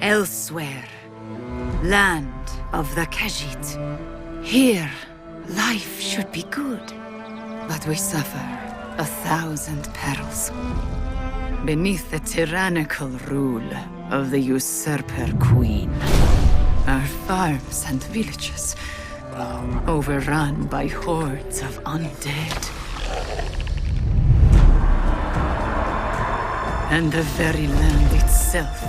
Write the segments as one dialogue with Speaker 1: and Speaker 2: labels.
Speaker 1: Elsewhere, land of the Khajiit. Here, life should be good. But we suffer 1,000 perils. Beneath the tyrannical rule of the usurper queen. Our farms and villages, overrun by hordes of undead. And the very land itself,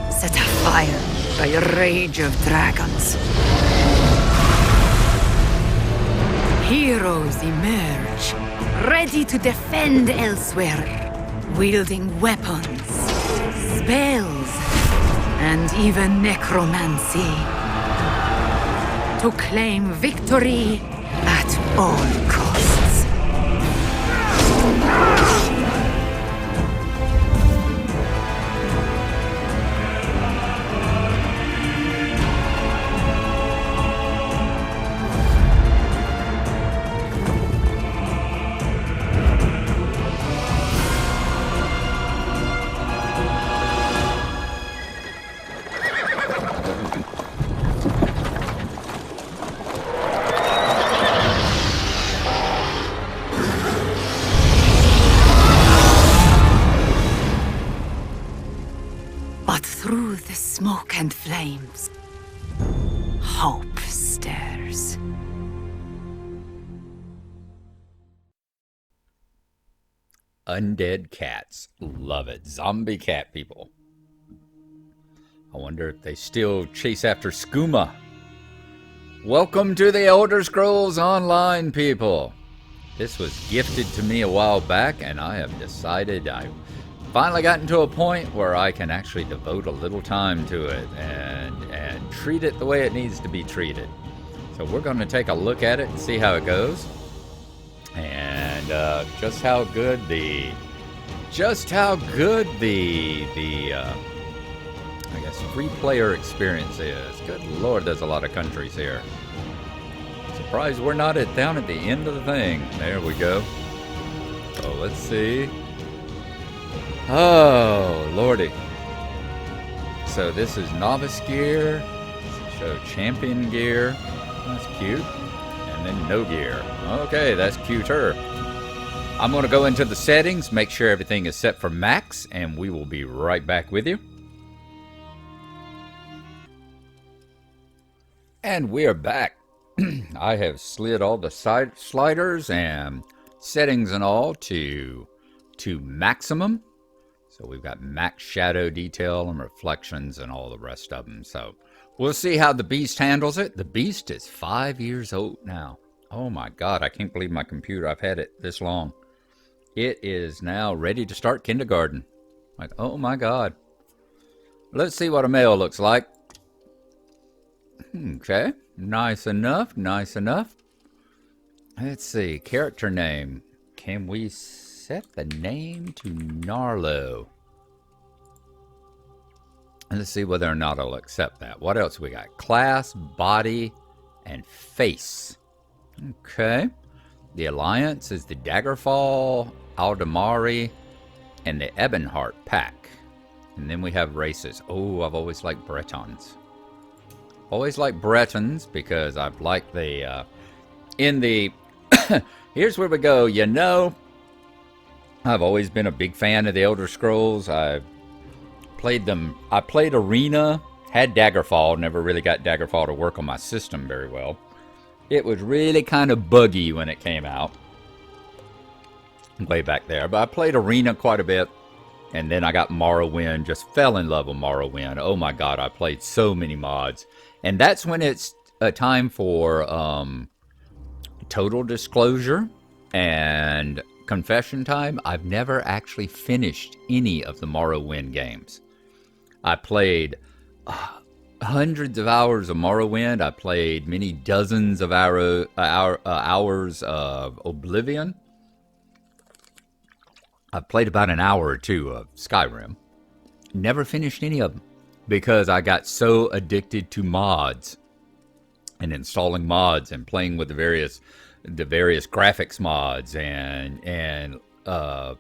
Speaker 1: set afire by a rage of dragons. Heroes emerge, ready to defend elsewhere, wielding weapons, spells, and even necromancy, to claim victory at all costs. Through the smoke and flames, hope stirs.
Speaker 2: Undead cats. Love it. Zombie cat people. I wonder if they still chase after skooma. Welcome to the Elder Scrolls Online, people. This was gifted to me a while back, and I have decided I've finally gotten to a point where I can actually devote a little time to it and treat it the way it needs to be treated. So we're going to take a look at it and see how it goes, and just how good the I guess free player experience is. Good Lord, there's a lot of countries here. Surprised we're not down at the end of the thing. There we go. So let's see. Oh, lordy. So this is novice gear. So champion gear. That's cute. And then no gear. Okay, that's cuter. I'm going to go into the settings, make sure everything is set for max, and we will be right back with you. And we are back. I have slid all the side sliders and settings and all to maximum. So we've got max shadow detail and reflections and all the rest of them. So we'll see how the beast handles it. The beast is 5 years old now. Oh my God, I can't believe my computer. I've had it this long. It is now ready to start kindergarten. Like, oh my God. Let's see what a male looks like. Okay, nice enough, nice enough. Let's see, character name. Can we set the name to Gnarlo? And let's see whether or not I'll accept that. What else we got? Class, body, and face. Okay. The alliance is the Daggerfall, Aldemari, and the Ebonheart pack. And then we have races. Oh, I've always liked Bretons. Always like Bretons because I've liked the here's where we go. You know, I've always been a big fan of the Elder Scrolls. I've played them. I played Arena, had Daggerfall, never really got Daggerfall to work on my system very well. It was really kind of buggy when it came out. Way back there. But I played Arena quite a bit. And then I got Morrowind, just fell in love with Morrowind. Oh my God, I played so many mods. And that's when it's a time for total disclosure and confession time. I've never actually finished any of the Morrowind games. I played hundreds of hours of Morrowind. I played many dozens of hours of Oblivion. I've played about an hour or two of Skyrim. Never finished any of them because I got so addicted to mods and installing mods and playing with the various graphics mods and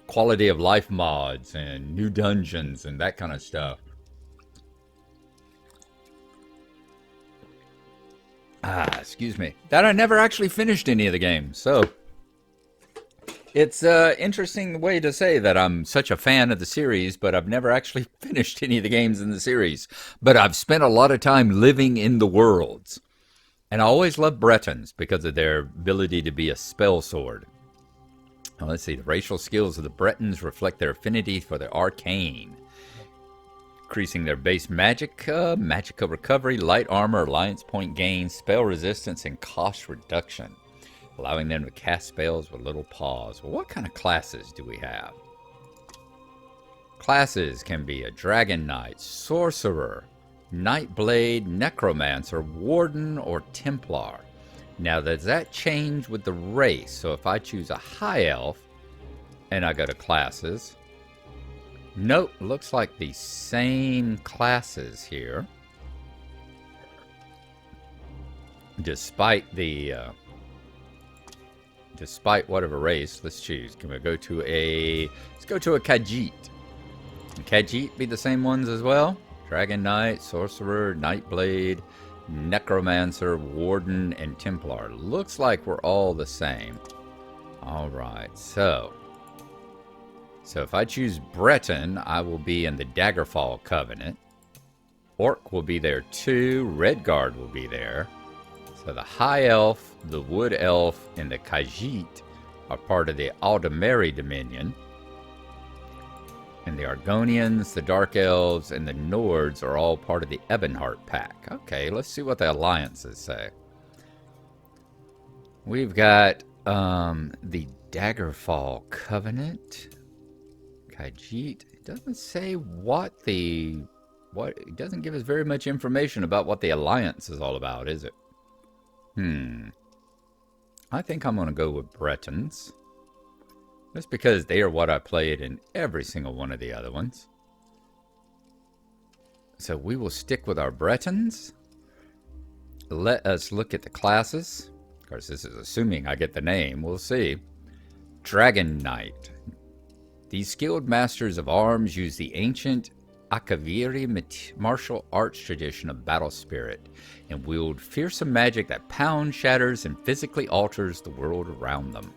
Speaker 2: quality of life mods and new dungeons and that kind of stuff. Excuse me. That I never actually finished any of the games. So it's an interesting way to say that I'm such a fan of the series, but I've never actually finished any of the games in the series. But I've spent a lot of time living in the worlds. And I always loved Bretons because of their ability to be a spell sword. Now, let's see. The racial skills of the Bretons reflect their affinity for the arcane, increasing their base magicka, magicka recovery, light armor, alliance point gain, spell resistance, and cost reduction, allowing them to cast spells with little pause. Well, what kind of classes do we have? Classes can be a Dragon Knight, Sorcerer, Nightblade, Necromancer, Warden, or Templar. Now, does that change with the race? So if I choose a High Elf and I go to classes, nope, looks like the same classes here. Despite whatever race, let's choose. Can we go to let's go to a Khajiit. Can Khajiit be the same ones as well? Dragon Knight, Sorcerer, Nightblade, Necromancer, Warden, and Templar. Looks like we're all the same. Alright, so if I choose Breton, I will be in the Daggerfall Covenant. Orc will be there too. Redguard will be there. So the High Elf, the Wood Elf, and the Khajiit are part of the Aldemari Dominion. And the Argonians, the Dark Elves, and the Nords are all part of the Ebonheart Pack. Okay, let's see what the alliances say. We've got the Daggerfall Covenant. Khajiit. It doesn't say it doesn't give us very much information about what the alliance is all about, is it? I think I'm going to go with Bretons. Just because they are what I played in every single one of the other ones. So we will stick with our Bretons. Let us look at the classes. Of course, this is assuming I get the name. We'll see. Dragon Knight. These skilled masters of arms use the ancient Akaviri martial arts tradition of battle spirit and wield fearsome magic that pounds, shatters, and physically alters the world around them.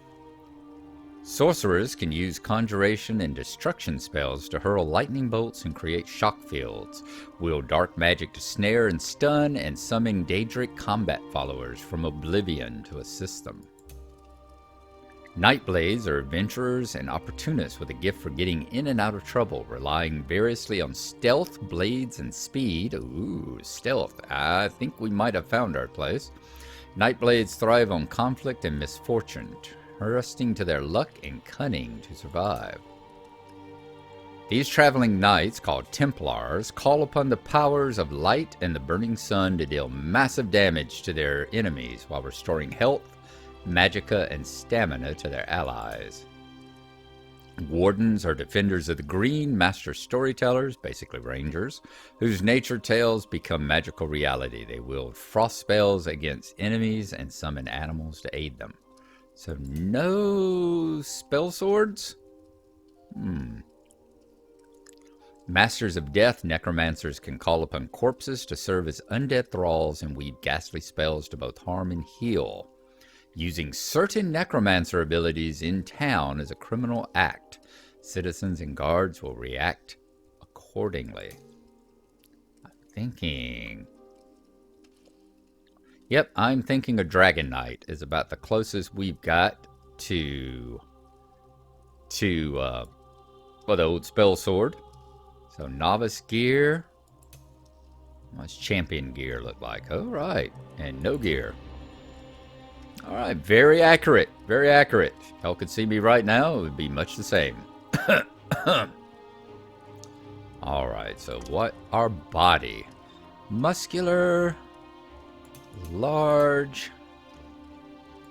Speaker 2: Sorcerers can use conjuration and destruction spells to hurl lightning bolts and create shock fields, wield dark magic to snare and stun, and summon Daedric combat followers from oblivion to assist them. Nightblades are adventurers and opportunists with a gift for getting in and out of trouble, relying variously on stealth, blades, and speed. Ooh, stealth. I think we might have found our place. Nightblades thrive on conflict and misfortune, trusting to their luck and cunning to survive. These traveling knights, called Templars, call upon the powers of light and the burning sun to deal massive damage to their enemies while restoring health, magicka, and stamina to their allies. Wardens are defenders of the green, master storytellers, basically rangers, whose nature tales become magical reality. They wield frost spells against enemies and summon animals to aid them. So no spell swords? Masters of death, necromancers can call upon corpses to serve as undead thralls and weave ghastly spells to both harm and heal. Using certain necromancer abilities in town is a criminal act. Citizens and guards will react accordingly. I'm thinking a Dragon Knight is about the closest we've got to the old spell sword. So novice gear. What's champion gear look like? All right, and no gear. All right, very accurate, very accurate. If y'all could see me right now, it would be much the same. All right, so what our body? Muscular, large,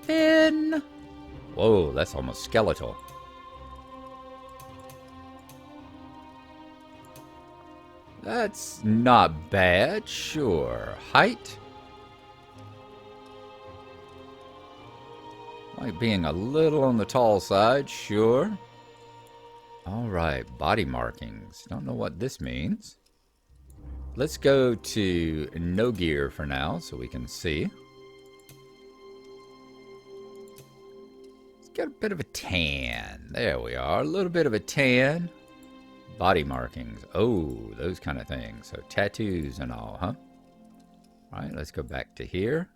Speaker 2: thin. Whoa, that's almost skeletal. That's not bad, sure. Height? Like being a little on the tall side, sure. Alright, body markings. Don't know what this means. Let's go to no gear for now so we can see. get a bit of a tan. There we are. A little bit of a tan. Body markings. Oh, those kind of things. So tattoos and all, huh? All right, let's go back to here.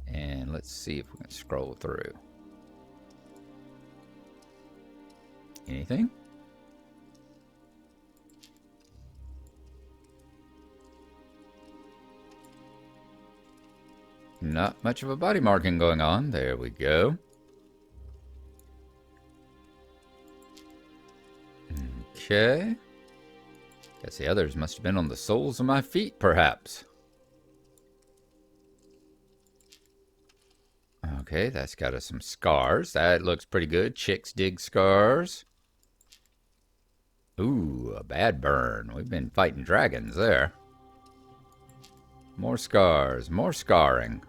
Speaker 2: And let's see if we can scroll through. Anything? Not much of a body marking going on. There we go. Okay. Guess the others must have been on the soles of my feet, perhaps. Okay, that's got us some scars. That looks pretty good. Chicks dig scars. Ooh, a bad burn. We've been fighting dragons there. More scars. More scarring.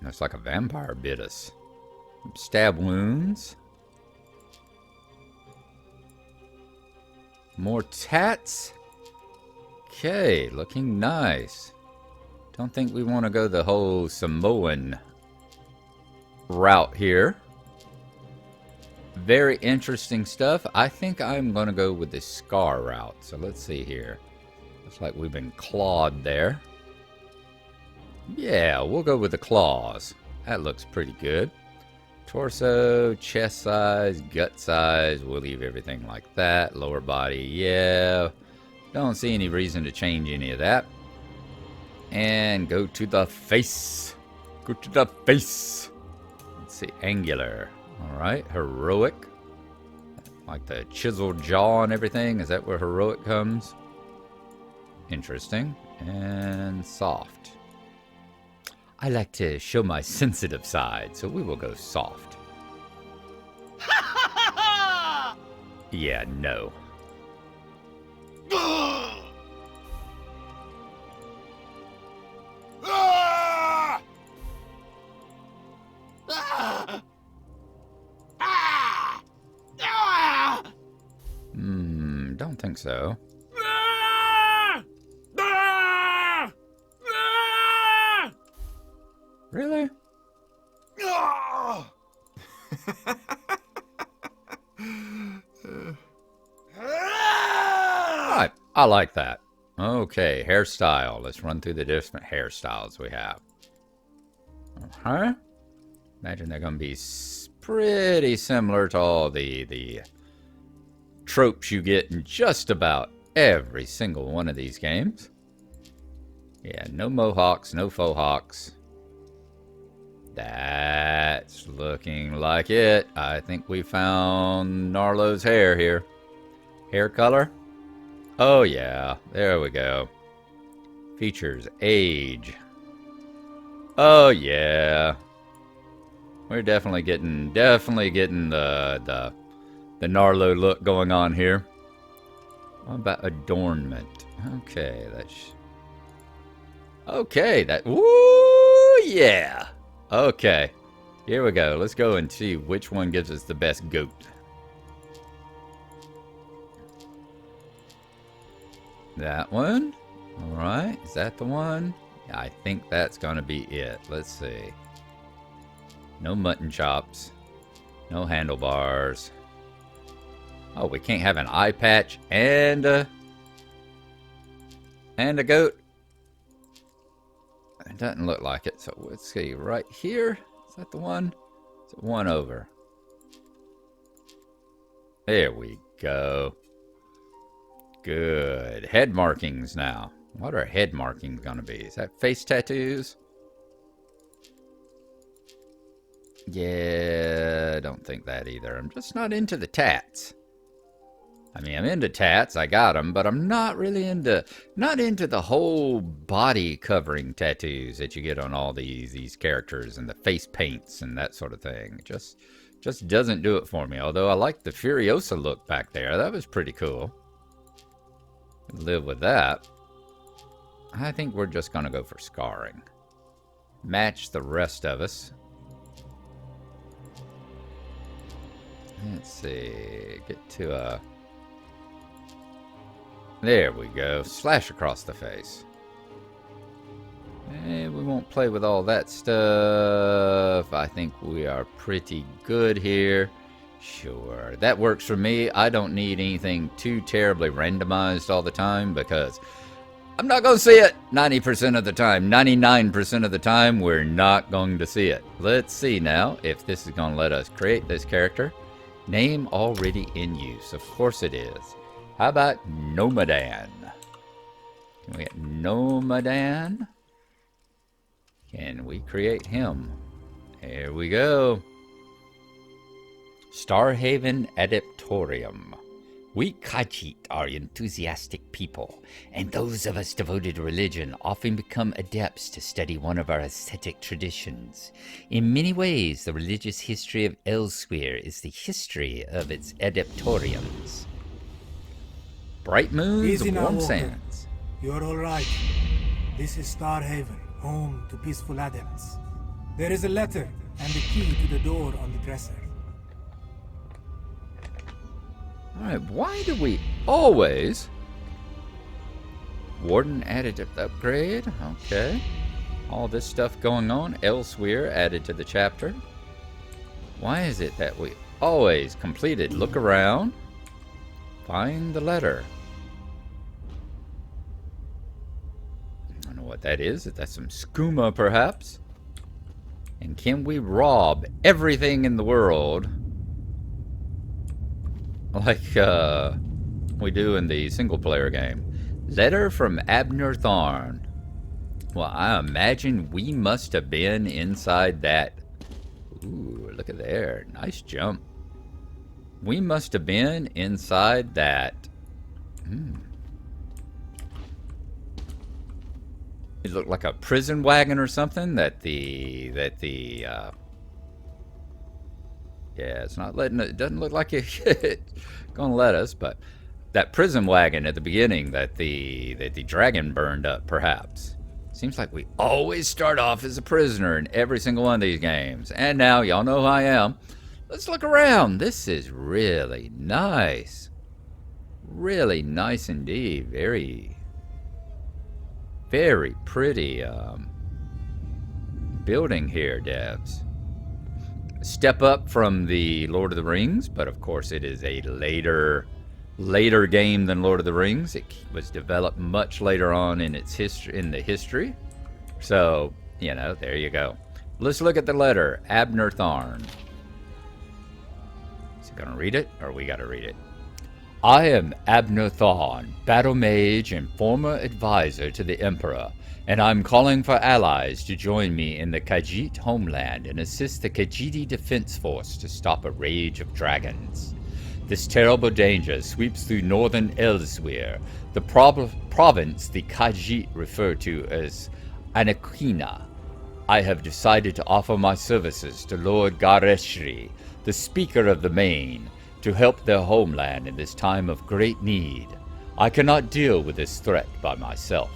Speaker 2: Looks like a vampire bit us. Stab wounds. More tats. Okay, looking nice. Don't think we want to go the whole Samoan route here. Very interesting stuff. I think I'm going to go with the scar route. So let's see here. Looks like we've been clawed there. Yeah, we'll go with the claws. That looks pretty good. Torso, chest size, gut size. We'll leave everything like that. Lower body, yeah. Don't see any reason to change any of that. And go to the face. Go to the face. Let's see, angular. Alright, heroic. Like the chiseled jaw and everything. Is that where heroic comes? Interesting. And soft. I like to show my sensitive side, so we will go soft. Yeah, no. Don't think so. Really? Alright, I like that. Okay, hairstyle. Let's run through the different hairstyles we have. Imagine they're going to be pretty similar to all the tropes you get in just about every single one of these games. Yeah, no mohawks, no faux hawks. That's looking like it. I think we found Gnarlo's hair here. Hair color? Oh yeah, there we go. Features, age. Oh yeah. We're definitely getting the Gnarlo look going on here. What about adornment? Okay, woo yeah. Okay, here we go. Let's go and see which one gives us the best goat. That one? Alright, is that the one? Yeah, I think that's going to be it. Let's see. No mutton chops. No handlebars. Oh, we can't have an eye patch and a goat? It doesn't look like it, so let's see. Right here, is that the one? Is it one over? There we go. Good. Head markings now. What are head markings going to be? Is that face tattoos? Yeah, I don't think that either. I'm just not into the tats. I mean, I'm into tats, I got them, but I'm not really into, the whole body covering tattoos that you get on all these characters and the face paints and that sort of thing. Just doesn't do it for me. Although I like the Furiosa look back there. That was pretty cool. Live with that. I think we're just going to go for scarring. Match the rest of us. Let's see. Get to a... There we go. Slash across the face. And we won't play with all that stuff. I think we are pretty good here. Sure, that works for me. I don't need anything too terribly randomized all the time because I'm not going to see it 90% of the time. 99% of the time, we're not going to see it. Let's see now if this is going to let us create this character. Name already in use. Of course it is. How about Gnomadan? Can we get Gnomadan? Can we create him? Here we go. Starhaven Adeptorium. We Khajiit are enthusiastic people, and those of us devoted to religion often become adepts to study one of our ascetic traditions. In many ways, the religious history of Elsewhere is the history of its adeptoriums. Bright moons, warm sands.
Speaker 3: You're all right. This is Starhaven, home to peaceful adepts. There is a letter and the key to the door on the dresser.
Speaker 2: Alright, why do we always... Warden added upgrade, okay. All this stuff going on. Elsewhere added to the chapter. Why is it that we always completed? Look around. Find the letter. I don't know what that is. That's some skooma, perhaps. And can we rob everything in the world like we do in the single-player game? Letter from Abner Tharn. Well, I imagine we must have been inside that. Ooh, look at there. Nice jump. We must have been inside that. It looked like a prison wagon or something yeah, it's not letting it doesn't look like it's gonna let us, but that prison wagon at the beginning that the dragon burned up, perhaps. Seems like we always start off as a prisoner in every single one of these games. And now y'all know who I am. Let's look around. This is really nice. Really nice indeed. Very, very pretty building here, devs. Step up from the Lord of the Rings, but of course it is a later game than Lord of the Rings. It was developed much later on in its history. So, you know, there you go. Let's look at the letter. Abner Tharn. Is it gonna read it, or we gotta read it? I am Abner Tharn, battle mage and former advisor to the Emperor, and I'm calling for allies to join me in the Khajiit homeland and assist the Khajiiti Defense Force to stop a rage of dragons. This terrible danger sweeps through northern Elsewhere, the province the Khajiit refer to as Anakina. I have decided to offer my services to Lord Gareshri, the Speaker of the Main, to help their homeland in this time of great need. I cannot deal with this threat by myself.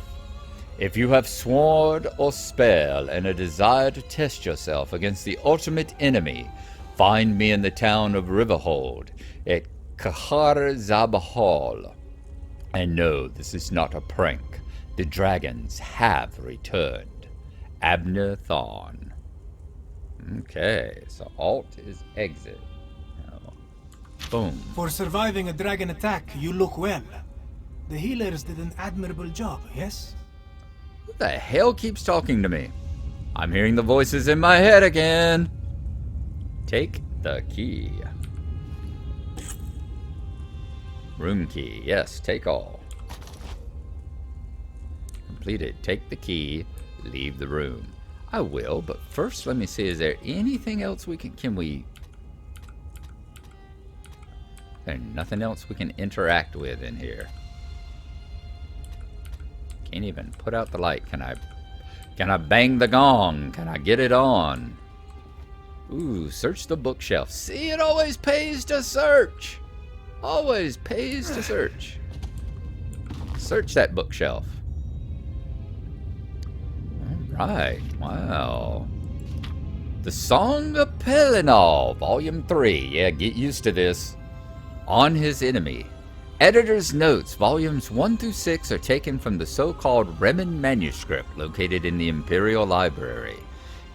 Speaker 2: If you have sword or spell and a desire to test yourself against the ultimate enemy, find me in the town of Riverhold at Kahar Zabahal. And no, this is not a prank. The dragons have returned. Abner Tharn. Okay, so Alt is exit. Now, boom.
Speaker 3: For surviving a dragon attack, you look well. The healers did an admirable job, yes?
Speaker 2: Who the hell keeps talking to me? I'm hearing the voices in my head again. Take the key. Room key. Yes, take all. Completed. Take the key. Leave the room. I will, but first let me see, is there anything else we can we... There's nothing else we can interact with in here. Can't even put out the light. Can I bang the gong? Can I get it on? Ooh, search the bookshelf. See, it always pays to search. Always pays to search. Search that bookshelf. Alright, wow. The Song of Pelinal, Volume 3. Yeah, get used to this. On his enemy. Editor's notes, volumes 1 through 6 are taken from the so-called Remen manuscript located in the Imperial Library.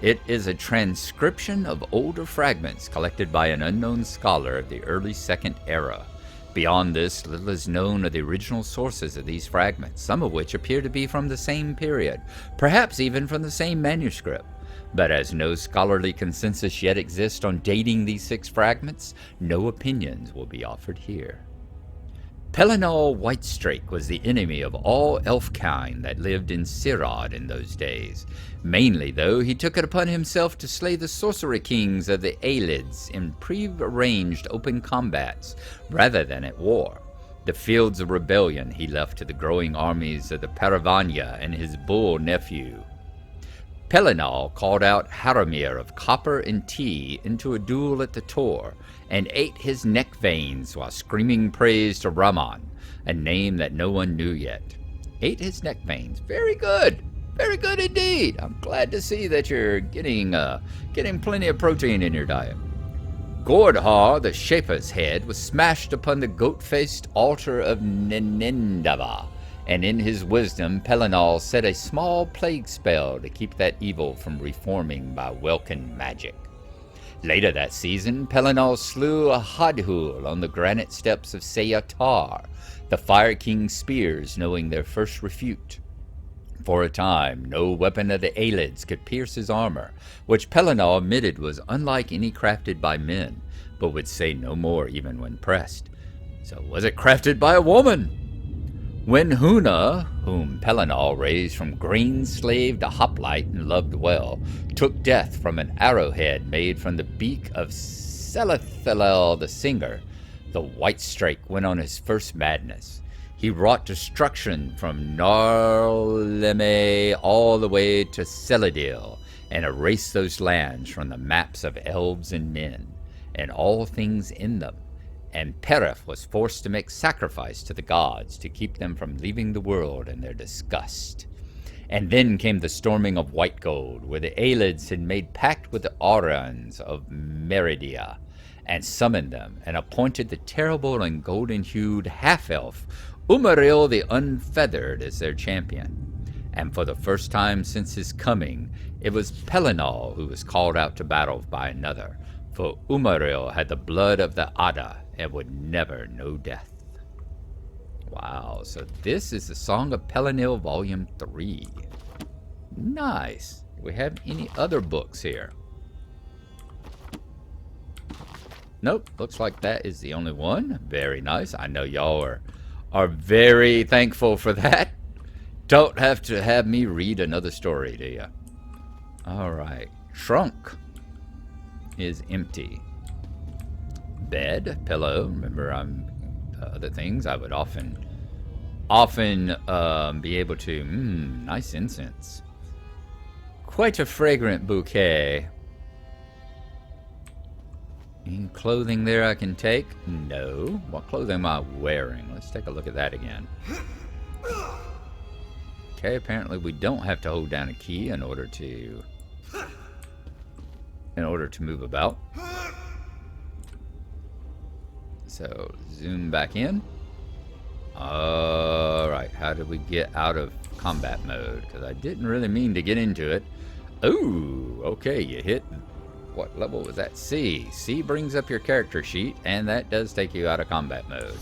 Speaker 2: It is a transcription of older fragments collected by an unknown scholar of the early Second Era. Beyond this, little is known of the original sources of these fragments, some of which appear to be from the same period, perhaps even from the same manuscript. But as no scholarly consensus yet exists on dating these 6 fragments, no opinions will be offered here. Pelinal Whitestrake was the enemy of all elfkind that lived in Sirod in those days. Mainly, though, he took it upon himself to slay the sorcery kings of the Aelids in pre-arranged open combats, rather than at war. The fields of rebellion he left to the growing armies of the Paravanya and his bull nephew. Pelinal called out Haramir of Copper and Tea into a duel at the Tor, and ate his neck veins while screaming praise to Raman, a name that no one knew yet. Ate his neck veins. Very good. Very good indeed. I'm glad to see that you're getting plenty of protein in your diet. Gordhar, the Shaper's head, was smashed upon the goat-faced altar of Nenendava, and in his wisdom Pelinal set a small plague spell to keep that evil from reforming by Welkin magic. Later that season, Pelinal slew a Hadhul on the granite steps of Seyatar, the Fire King's spears knowing their first refute. For a time, no weapon of the Aelids could pierce his armor, which Pelinal admitted was unlike any crafted by men, but would say no more even when pressed. So was it crafted by a woman? When Huna, whom Pelinal raised from green slave to hoplite and loved well, took death from an arrowhead made from the beak of Selethalel the singer, the Whitestrake went on his first madness. He wrought destruction from Narleme all the way to Celadil, and erased those lands from the maps of elves and men, and all things in them. And Perif was forced to make sacrifice to the gods to keep them from leaving the world in their disgust. And then came the storming of White Gold, where the Aelids had made pact with the Aurans of Meridia, and summoned them, and appointed the terrible and golden-hued half-elf Umaril the Unfeathered as their champion. And for the first time since his coming, it was Pelinal who was called out to battle by another, for Umaril had the blood of the Ada, and would never know death. Wow, so this is the Song of Pelinal Volume 3. Nice. Do we have any other books here? Nope, looks like that is the only one. Very nice. I know y'all are very thankful for that. Don't have to have me read another story, do you? Alright. Trunk is empty. Bed, pillow. Remember, other things I would often be able to. Nice incense. Quite a fragrant bouquet. Any clothing there I can take? No. What clothing am I wearing? Let's take a look at that again. Okay, apparently we don't have to hold down a key in order to move about. So, zoom back in. Alright, how did we get out of combat mode? Because I didn't really mean to get into it. Ooh, okay, you hit... What level was that? C. C brings up your character sheet, and that does take you out of combat mode.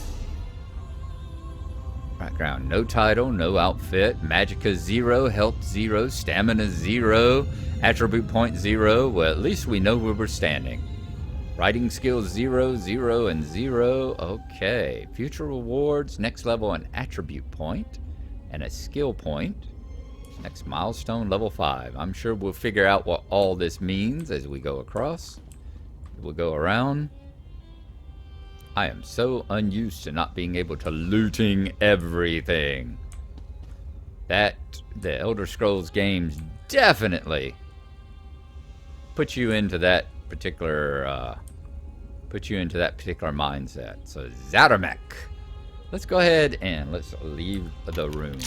Speaker 2: Background, no title, no outfit. Magicka 0, health 0, stamina 0, attribute point 0. Well, at least we know where we're standing. Writing skills 0, 0, and 0. Okay. Future rewards, next level an attribute point, and a skill point. Next milestone, level 5. I'm sure we'll figure out what all this means as we go across. We'll go around. I am so unused to not being able to looting everything. That, the Elder Scrolls games definitely put you into that particular mindset. So Zadamek. Let's go ahead and let's leave the room.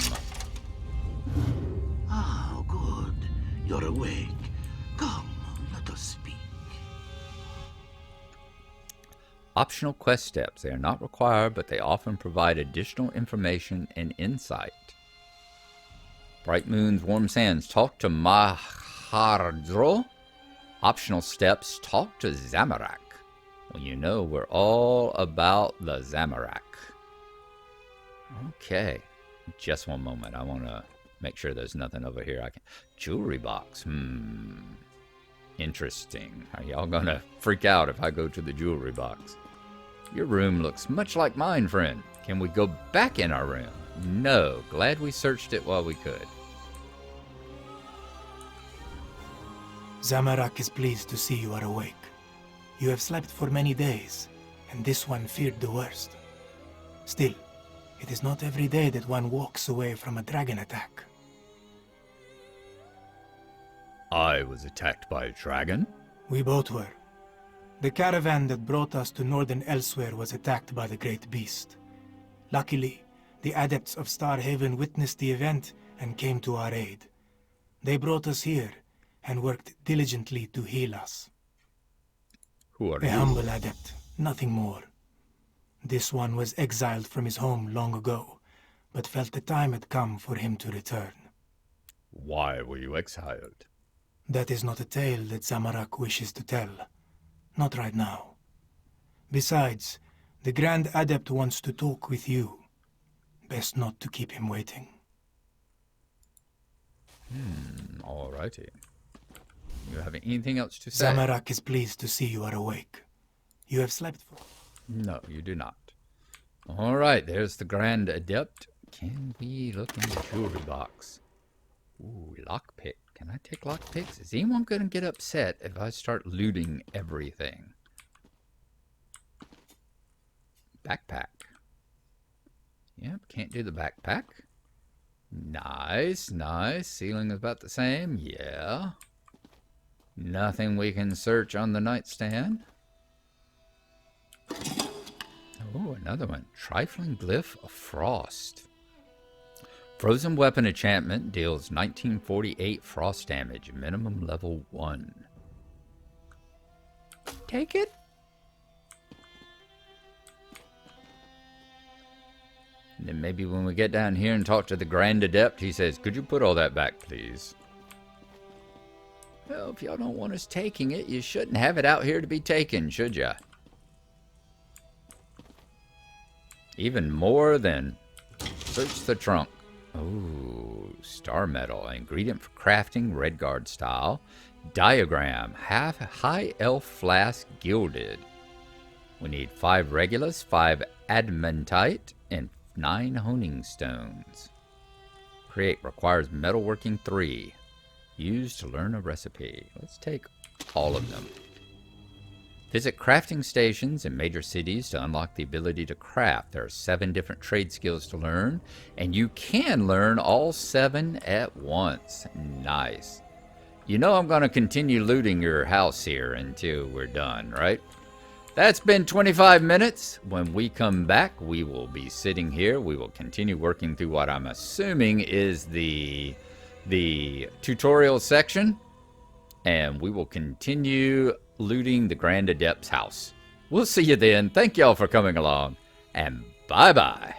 Speaker 4: Ah, good. You're awake. Come, let us speak.
Speaker 2: optional quest steps. They are not required, but they often provide additional information and insight. Bright Moon's Warm Sands. Talk to Mahardro. Optional steps. Talk to Zamorak. Well, you know we're all about the Zamorak. Okay. Just one moment. I want to make sure there's nothing over here. Jewelry box. Interesting. Are y'all going to freak out if I go to the jewelry box? Your room looks much like mine, friend. Can we go back in our room? No. Glad we searched it while we could.
Speaker 3: Zamorak is pleased to see you are awake. You have slept for many days, and this one feared the worst. Still, it is not every day that one walks away from a dragon attack.
Speaker 2: I was attacked by a dragon?
Speaker 3: We both were. The caravan that brought us to northern Elsewhere was attacked by the great beast. Luckily, the adepts of Starhaven witnessed the event and came to our aid. They brought us here and worked diligently to heal us.
Speaker 2: Who are
Speaker 3: A
Speaker 2: you?
Speaker 3: humble adept, nothing more. This one was exiled from his home long ago, but felt the time had come for him to return.
Speaker 2: Why were you exiled?
Speaker 3: That is not a tale that Zamorak wishes to tell. Not right now. Besides, the Grand Adept wants to talk with you. Best not to keep him waiting.
Speaker 2: Alrighty. You have anything else to say?
Speaker 3: Zamorak is pleased to see you are awake. You have slept for...
Speaker 2: No, you do not. Alright, there's the Grand Adept. Can we look in the jewelry box? Ooh, lockpick. Can I take lockpicks? Is anyone going to get upset if I start looting everything? Backpack. Yep, can't do the backpack. Nice, nice. Ceiling is about the same. Yeah. Nothing we can search on the nightstand. Oh, another one. Trifling Glyph of Frost. Frozen Weapon enchantment deals 1948 frost damage, minimum level 1. Take it. And then maybe when we get down here and talk to the Grand Adept, he says, could you put all that back, please? Well, if y'all don't want us taking it, you shouldn't have it out here to be taken, should ya? Even more than search the trunk. Oh, star metal. Ingredient for crafting, Redguard style. Diagram. Half high elf flask gilded. We need 5 regulus, 5 adamantite, and 9 honing stones. Create requires metalworking 3. Use to learn a recipe. Let's take all of them. Visit crafting stations in major cities to unlock the ability to craft. There are 7 different trade skills to learn, and you can learn all 7 at once. Nice. You know I'm going to continue looting your house here until we're done, right? That's been 25 minutes. When we come back, we will be sitting here. We will continue working through what I'm assuming is the tutorial section, and we will continue looting the Grand Adept's house. We'll see you then. Thank y'all for coming along, and bye-bye.